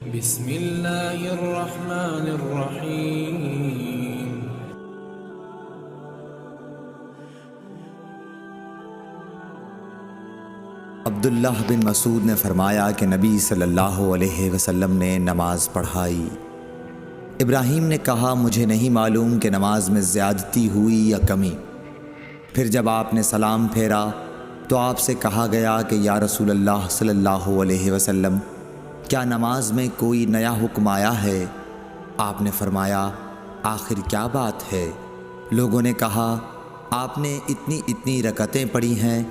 بسم اللہ الرحمن الرحیم۔ عبداللہ بن مسعود نے فرمایا کہ نبی صلی اللہ علیہ وسلم نے نماز پڑھائی۔ ابراہیم نے کہا مجھے نہیں معلوم کہ نماز میں زیادتی ہوئی یا کمی۔ پھر جب آپ نے سلام پھیرا تو آپ سے کہا گیا کہ یا رسول اللہ صلی اللہ علیہ وسلم، کیا نماز میں کوئی نیا حکم آیا ہے؟ آپ نے فرمایا آخر کیا بات ہے؟ لوگوں نے کہا آپ نے اتنی رکعتیں پڑھی ہیں۔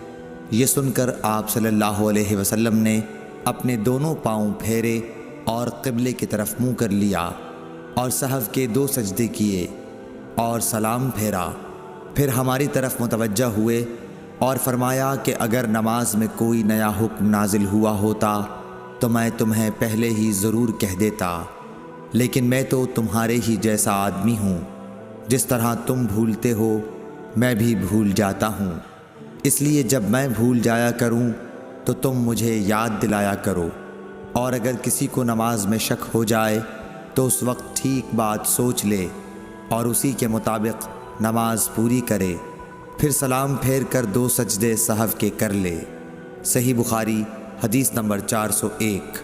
یہ سن کر آپ صلی اللہ علیہ وسلم نے اپنے دونوں پاؤں پھیرے اور قبلے کی طرف منہ کر لیا اور سہو کے 2 سجدے کیے اور سلام پھیرا۔ پھر ہماری طرف متوجہ ہوئے اور فرمایا کہ اگر نماز میں کوئی نیا حکم نازل ہوا ہوتا تو میں تمہیں پہلے ہی ضرور کہہ دیتا، لیکن میں تو تمہارے ہی جیسا آدمی ہوں، جس طرح تم بھولتے ہو میں بھی بھول جاتا ہوں، اس لیے جب میں بھول جایا کروں تو تم مجھے یاد دلایا کرو، اور اگر کسی کو نماز میں شک ہو جائے تو اس وقت ٹھیک بات سوچ لے اور اسی کے مطابق نماز پوری کرے، پھر سلام پھیر کر 2 سجدے سہو کے کر لے۔ صحیح بخاری حدیث نمبر 401۔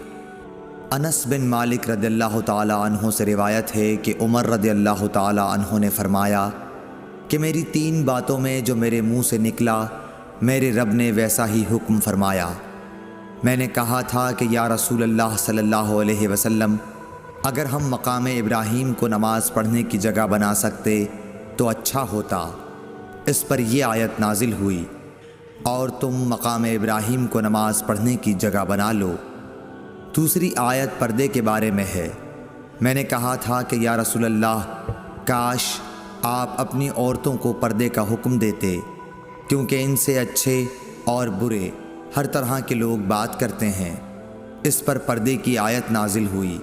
انس بن مالک رضی اللہ تعالی عنہ سے روایت ہے کہ عمر رضی اللہ تعالی عنہ نے فرمایا کہ میری 3 باتوں میں جو میرے منہ سے نکلا میرے رب نے ویسا ہی حکم فرمایا۔ میں نے کہا تھا کہ یا رسول اللہ صلی اللہ علیہ وسلم، اگر ہم مقام ابراہیم کو نماز پڑھنے کی جگہ بنا سکتے تو اچھا ہوتا۔ اس پر یہ آیت نازل ہوئی، اور تم مقام ابراہیم کو نماز پڑھنے کی جگہ بنا لو۔ دوسری آیت پردے کے بارے میں ہے۔ میں نے کہا تھا کہ یا رسول اللہ، کاش آپ اپنی عورتوں کو پردے کا حکم دیتے، کیونکہ ان سے اچھے اور برے ہر طرح کے لوگ بات کرتے ہیں۔ اس پر پردے کی آیت نازل ہوئی۔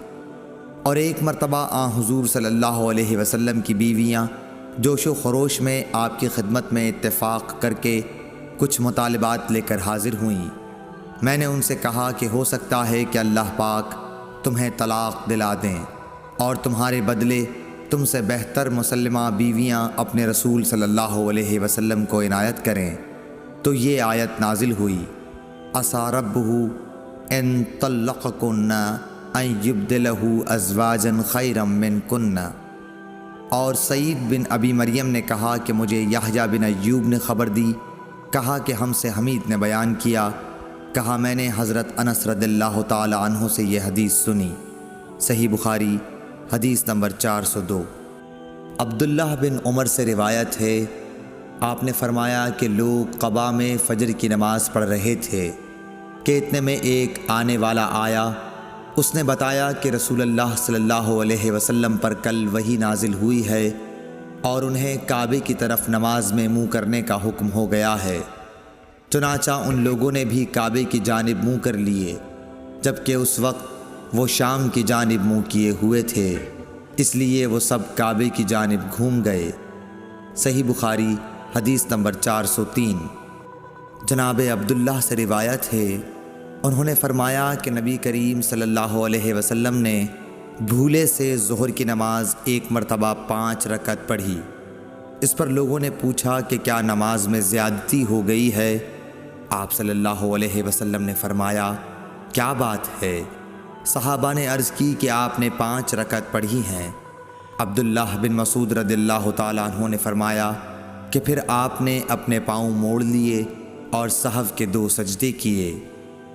اور ایک مرتبہ حضور صلی اللہ علیہ وسلم کی بیویاں جوش و خروش میں آپ کی خدمت میں اتفاق کر کے کچھ مطالبات لے کر حاضر ہوئیں۔ میں نے ان سے کہا کہ ہو سکتا ہے کہ اللہ پاک تمہیں طلاق دلا دیں اور تمہارے بدلے تم سے بہتر مسلمہ بیویاں اپنے رسول صلی اللہ علیہ وسلم کو عنایت کریں، تو یہ آیت نازل ہوئی، عسیٰ ربہ ان طلقکن ان یبدلہ ازواجا خیرا منکن۔ اور سعید بن ابی مریم نے کہا کہ مجھے یحییٰ بن ایوب نے خبر دی، کہا کہ ہم سے حمید نے بیان کیا، کہا میں نے حضرت انس رضی اللہ تعالی عنہ سے یہ حدیث سنی۔ صحیح بخاری حدیث نمبر 402۔ عبداللہ بن عمر سے روایت ہے، آپ نے فرمایا کہ لوگ قباء میں فجر کی نماز پڑھ رہے تھے کہ اتنے میں ایک آنے والا آیا۔ اس نے بتایا کہ رسول اللہ صلی اللہ علیہ وسلم پر کل وحی نازل ہوئی ہے اور انہیں کعبے کی طرف نماز میں منہ کرنے کا حکم ہو گیا ہے۔ چنانچہ ان لوگوں نے بھی کعبے کی جانب منہ کر لیے، جبکہ اس وقت وہ شام کی جانب منہ کیے ہوئے تھے، اس لیے وہ سب کعبے کی جانب گھوم گئے۔ صحیح بخاری حدیث نمبر 403۔ جناب عبداللہ سے روایت ہے، انہوں نے فرمایا کہ نبی کریم صلی اللہ علیہ وسلم نے بھولے سے ظہر کی نماز 1 مرتبہ 5 رکعت پڑھی۔ اس پر لوگوں نے پوچھا کہ کیا نماز میں زیادتی ہو گئی ہے؟ آپ صلی اللہ علیہ وسلم نے فرمایا کیا بات ہے؟ صحابہ نے عرض کی کہ آپ نے 5 رکعت پڑھی ہیں۔ عبداللہ بن مسعود رضی اللہ تعالیٰ عنہ نے فرمایا کہ پھر آپ نے اپنے پاؤں موڑ لیے اور سہو کے 2 سجدے کیے۔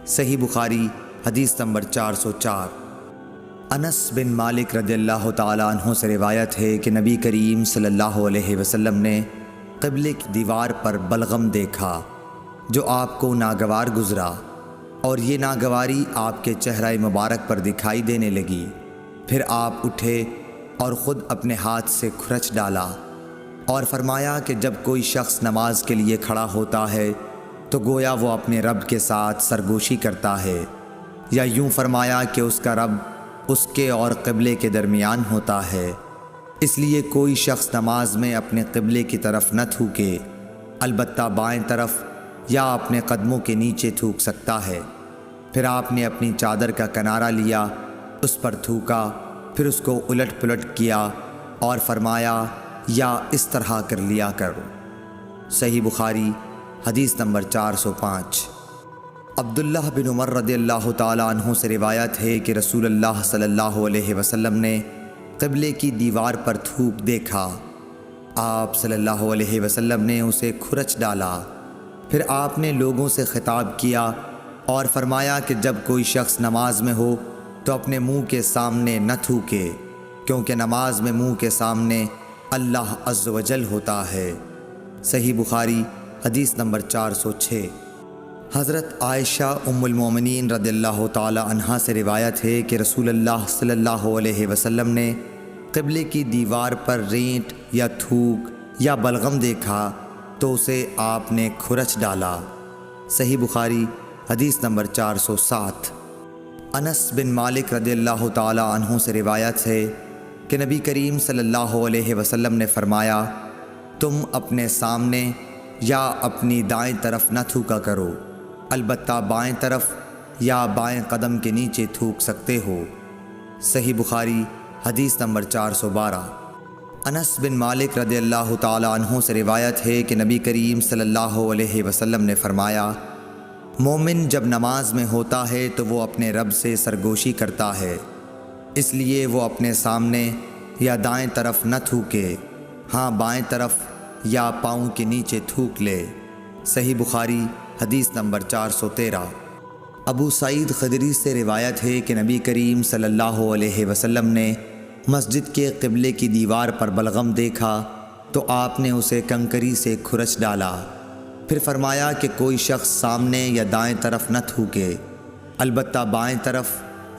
صحیح بخاری حدیث نمبر 404۔ انس بن مالک رضی اللہ تعالیٰ عنہ سے روایت ہے کہ نبی کریم صلی اللہ علیہ وسلم نے قبلے کی دیوار پر بلغم دیکھا جو آپ کو ناگوار گزرا، اور یہ ناگواری آپ کے چہرہ مبارک پر دکھائی دینے لگی۔ پھر آپ اٹھے اور خود اپنے ہاتھ سے کھرچ ڈالا اور فرمایا کہ جب کوئی شخص نماز کے لیے کھڑا ہوتا ہے تو گویا وہ اپنے رب کے ساتھ سرگوشی کرتا ہے، یا یوں فرمایا کہ اس کا رب اس کے اور قبلے کے درمیان ہوتا ہے، اس لیے کوئی شخص نماز میں اپنے قبلے کی طرف نہ تھوکے، البتہ بائیں طرف یا اپنے قدموں کے نیچے تھوک سکتا ہے۔ پھر آپ نے اپنی چادر کا کنارہ لیا اس پر تھوکا، پھر اس کو الٹ پلٹ کیا اور فرمایا یا اس طرح کر لیا کرو۔ صحیح بخاری حدیث نمبر 405۔ عبداللہ بن عمر رضی اللہ تعالیٰ عنہ سے روایت ہے کہ رسول اللہ صلی اللہ علیہ وسلم نے قبلے کی دیوار پر تھوک دیکھا۔ آپ صلی اللہ علیہ وسلم نے اسے کھرچ ڈالا۔ پھر آپ نے لوگوں سے خطاب کیا اور فرمایا کہ جب کوئی شخص نماز میں ہو تو اپنے منہ کے سامنے نہ تھوکے، کیونکہ نماز میں منہ کے سامنے اللہ عز و جل ہوتا ہے۔ صحیح بخاری حدیث نمبر 406۔ حضرت عائشہ ام المومنین رضی اللہ تعالی عنہا سے روایت ہے کہ رسول اللہ صلی اللہ علیہ وسلم نے قبلے کی دیوار پر رینٹ یا تھوک یا بلغم دیکھا تو اسے آپ نے کھرچ ڈالا۔ صحیح بخاری حدیث نمبر 407۔ انس بن مالک رضی اللہ تعالی عنہ سے روایت ہے کہ نبی کریم صلی اللہ علیہ وسلم نے فرمایا، تم اپنے سامنے یا اپنی دائیں طرف نہ تھوکا کرو، البتہ بائیں طرف یا بائیں قدم کے نیچے تھوک سکتے ہو۔ صحیح بخاری حدیث نمبر 412۔ انس بن مالک رضی اللہ تعالی عنہ سے روایت ہے کہ نبی کریم صلی اللہ علیہ وسلم نے فرمایا، مومن جب نماز میں ہوتا ہے تو وہ اپنے رب سے سرگوشی کرتا ہے، اس لیے وہ اپنے سامنے یا دائیں طرف نہ تھوکے، ہاں بائیں طرف یا پاؤں کے نیچے تھوک لے۔ صحیح بخاری حدیث نمبر 413۔ ابو سعید خدری سے روایت ہے کہ نبی کریم صلی اللہ علیہ وسلم نے مسجد کے قبلے کی دیوار پر بلغم دیکھا تو آپ نے اسے کنکری سے کھرچ ڈالا، پھر فرمایا کہ کوئی شخص سامنے یا دائیں طرف نہ تھوکے، البتہ بائیں طرف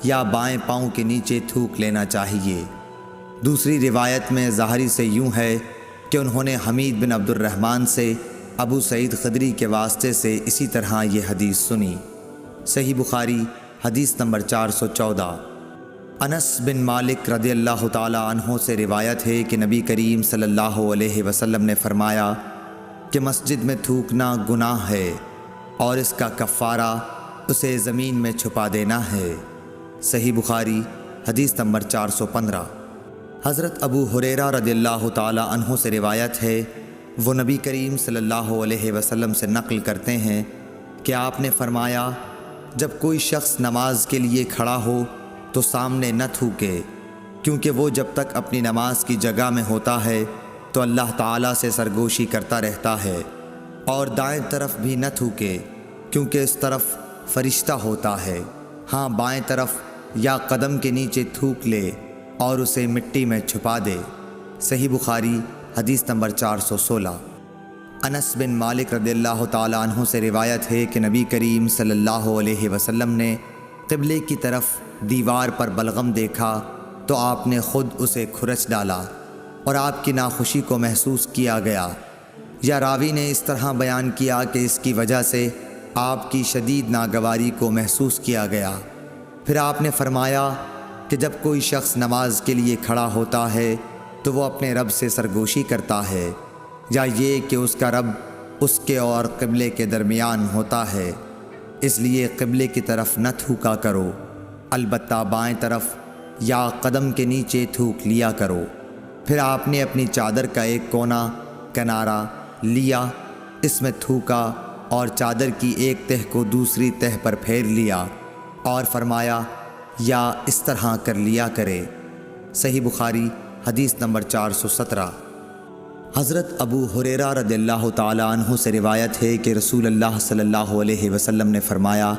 یا بائیں پاؤں کے نیچے تھوک لینا چاہیے۔ دوسری روایت میں ظاہری سے یوں ہے کہ انہوں نے حمید بن عبد الرحمن سے ابو سعید خدری کے واسطے سے اسی طرح یہ حدیث سنی۔ صحیح بخاری حدیث نمبر 414۔ انس بن مالک رضی اللہ تعالی عنہ سے روایت ہے کہ نبی کریم صلی اللہ علیہ وسلم نے فرمایا کہ مسجد میں تھوکنا گناہ ہے اور اس کا کفارہ اسے زمین میں چھپا دینا ہے۔ صحیح بخاری حدیث نمبر 415۔ حضرت ابو ہریرہ رضی اللہ تعالی عنہ سے روایت ہے، وہ نبی کریم صلی اللہ علیہ وسلم سے نقل کرتے ہیں کہ آپ نے فرمایا، جب کوئی شخص نماز کے لیے کھڑا ہو تو سامنے نہ تھوکے، کیونکہ وہ جب تک اپنی نماز کی جگہ میں ہوتا ہے تو اللہ تعالیٰ سے سرگوشی کرتا رہتا ہے، اور دائیں طرف بھی نہ تھوکے کیونکہ اس طرف فرشتہ ہوتا ہے، ہاں بائیں طرف یا قدم کے نیچے تھوک لے اور اسے مٹی میں چھپا دے۔ صحیح بخاری حدیث نمبر 416۔ انس بن مالک رضی اللہ تعالیٰ عنہ سے روایت ہے کہ نبی کریم صلی اللہ علیہ وسلم نے قبلے کی طرف دیوار پر بلغم دیکھا تو آپ نے خود اسے کھرچ ڈالا اور آپ کی ناخوشی کو محسوس کیا گیا، یا راوی نے اس طرح بیان کیا کہ اس کی وجہ سے آپ کی شدید ناگواری کو محسوس کیا گیا۔ پھر آپ نے فرمایا کہ جب کوئی شخص نماز کے لیے کھڑا ہوتا ہے تو وہ اپنے رب سے سرگوشی کرتا ہے، یا یہ کہ اس کا رب اس کے اور قبلے کے درمیان ہوتا ہے، اس لیے قبلے کی طرف نہ تھوکا کرو، البتہ بائیں طرف یا قدم کے نیچے تھوک لیا کرو۔ پھر آپ نے اپنی چادر کا ایک کنارہ لیا، اس میں تھوکا اور چادر کی ایک تہہ کو دوسری تہہ پر پھیر لیا اور فرمایا، یا اس طرح کر لیا کرے۔ صحیح بخاری حدیث نمبر 417۔ حضرت ابو ہریرہ رضی اللہ تعالی عنہ سے روایت ہے کہ رسول اللہ صلی اللہ علیہ وسلم نے فرمایا،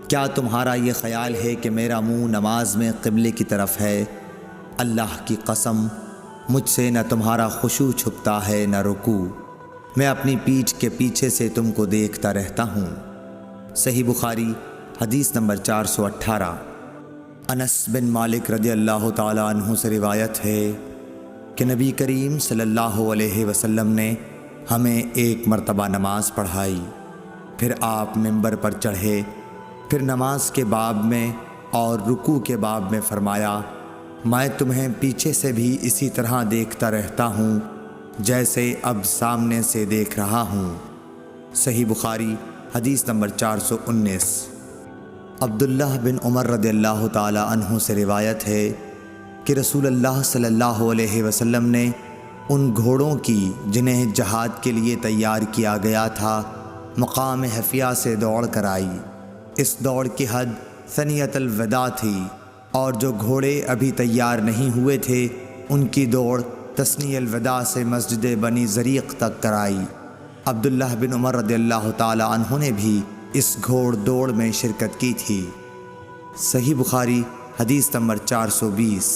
کیا تمہارا یہ خیال ہے کہ میرا منہ نماز میں قبلے کی طرف ہے؟ اللہ کی قسم، مجھ سے نہ تمہارا خشوع چھپتا ہے نہ رکوع، میں اپنی پیٹھ کے پیچھے سے تم کو دیکھتا رہتا ہوں۔ صحیح بخاری حدیث نمبر 418۔ انس بن مالک رضی اللہ تعالی عنہ سے روایت ہے کہ نبی کریم صلی اللہ علیہ وسلم نے ہمیں ایک مرتبہ نماز پڑھائی، پھر آپ منبر پر چڑھے، پھر نماز کے باب میں اور رکوع کے باب میں فرمایا، میں تمہیں پیچھے سے بھی اسی طرح دیکھتا رہتا ہوں جیسے اب سامنے سے دیکھ رہا ہوں۔ صحیح بخاری حدیث نمبر 419۔ عبداللہ بن عمر رضی اللہ تعالی عنہ سے روایت ہے کہ رسول اللہ صلی اللہ علیہ وسلم نے ان گھوڑوں کی جنہیں جہاد کے لیے تیار کیا گیا تھا مقام حفیہ سے دوڑ کرائی۔ اس دوڑ کی حد ثنیۃ الوداع تھی، اور جو گھوڑے ابھی تیار نہیں ہوئے تھے ان کی دوڑ تثنی الوداع سے مسجد بنی زریق تک کرائی۔ عبداللہ بن عمر رضی اللہ تعالی عنہ نے بھی اس گھوڑ دوڑ میں شرکت کی تھی۔ صحیح بخاری حدیث نمبر 420۔